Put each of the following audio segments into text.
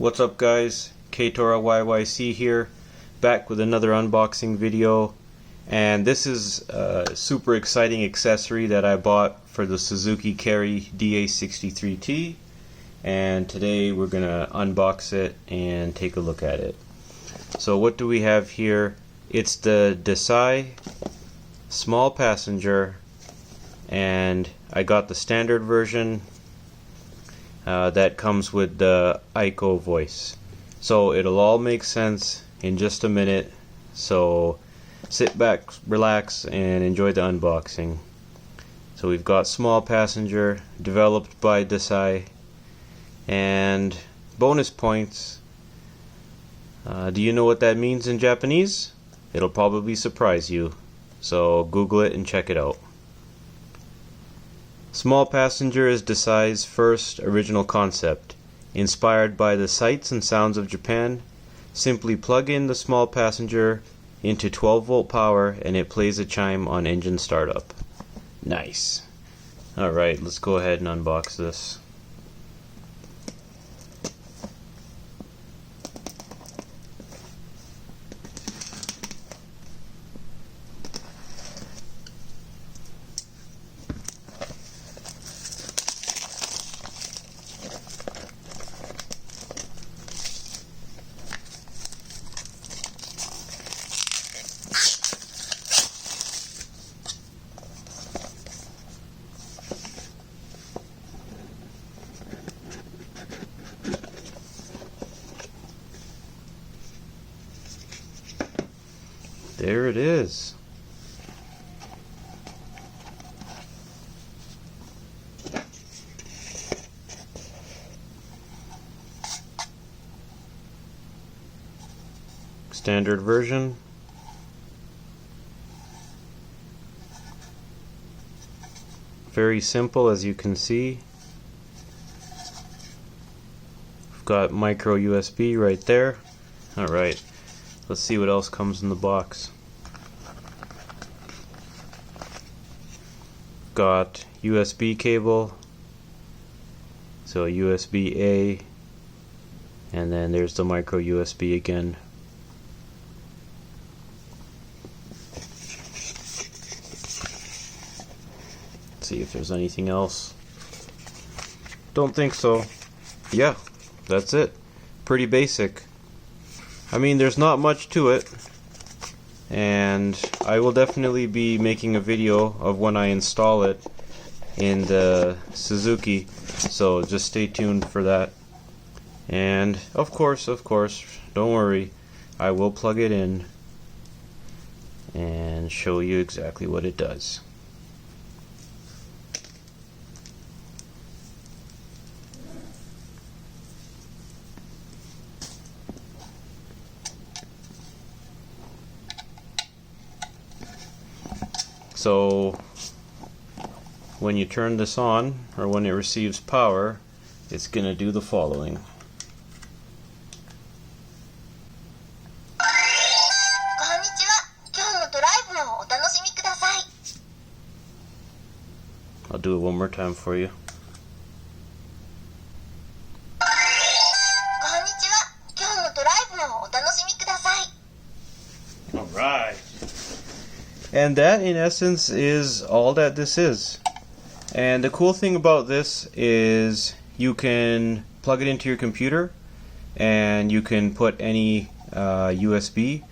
What's up guys, Keitora YYC here, back with another unboxing video, and this is a super exciting accessory that I bought for the Suzuki Keitora DA63T, and today we're gonna unbox it and take a look at it. So what do we have here? It's the Dasai small passenger, and I got the standard version that comes with the Aiko voice. So it'll all make sense in just a minute, so sit back, relax, and enjoy the unboxing. So we've got small passenger, developed by Dasai, and bonus points. Do you know what that means in Japanese? It'll probably surprise you, so Google it and check it out. Small passenger is Dasai's first original concept. Inspired by the sights and sounds of Japan, simply plug in the small passenger into 12-volt power and it plays a chime on engine startup. Nice. Alright, let's go ahead and unbox this. There it is. Standard version. Very simple, as you can see. We've got micro USB right there. Alright, let's see what else comes in the box. Got USB cable, so USB A, and then there's the micro USB again. Let's see if there's anything else. Don't think so. Yeah, that's it. Pretty basic. I mean, there's not much to it, and I will definitely be making a video of when I install it in the Suzuki, so just stay tuned for that. And of course, don't worry, I will plug it in and show you exactly what it does. So when you turn this on, or when it receives power, it's going to do the following. I'll do it one more time for you. Alright. And that, in essence, is all that this is. And the cool thing about this is you can plug it into your computer, and you can put any USB,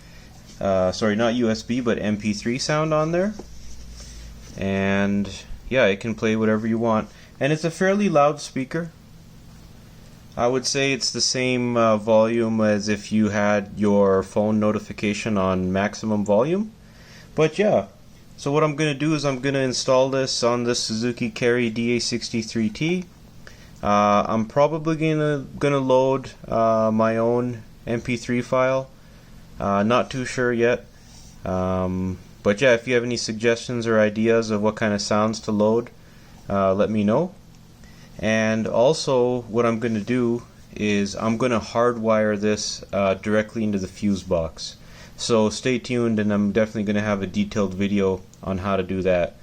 sorry, not USB, but MP3 sound on there. And yeah, it can play whatever you want. And it's a fairly loud speaker. I would say it's the same volume as if you had your phone notification on maximum volume. But yeah, so what I'm going to do is I'm going to install this on the Suzuki Keitora DA63T. I'm probably gonna load my own MP3 file. Not too sure yet. But yeah, if you have any suggestions or ideas of what kind of sounds to load, let me know. And also, what I'm going to do is I'm going to hardwire this directly into the fuse box. So stay tuned, and I'm definitely going to have a detailed video on how to do that.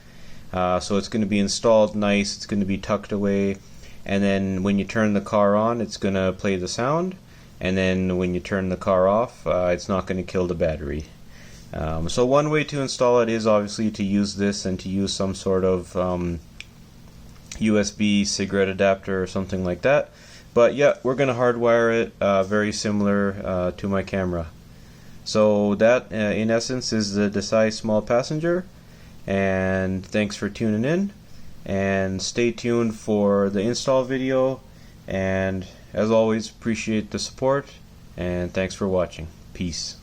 So it's going to be installed nice, it's going to be tucked away, and then when you turn the car on, it's going to play the sound, and then when you turn the car off, it's not going to kill the battery. So one way to install it is obviously to use this and to use some sort of USB cigarette adapter or something like that. But yeah, we're going to hardwire it very similar to my camera. So that in essence is the Dasai small passenger, and thanks for tuning in, and stay tuned for the install video, and as always, appreciate the support, and thanks for watching. Peace.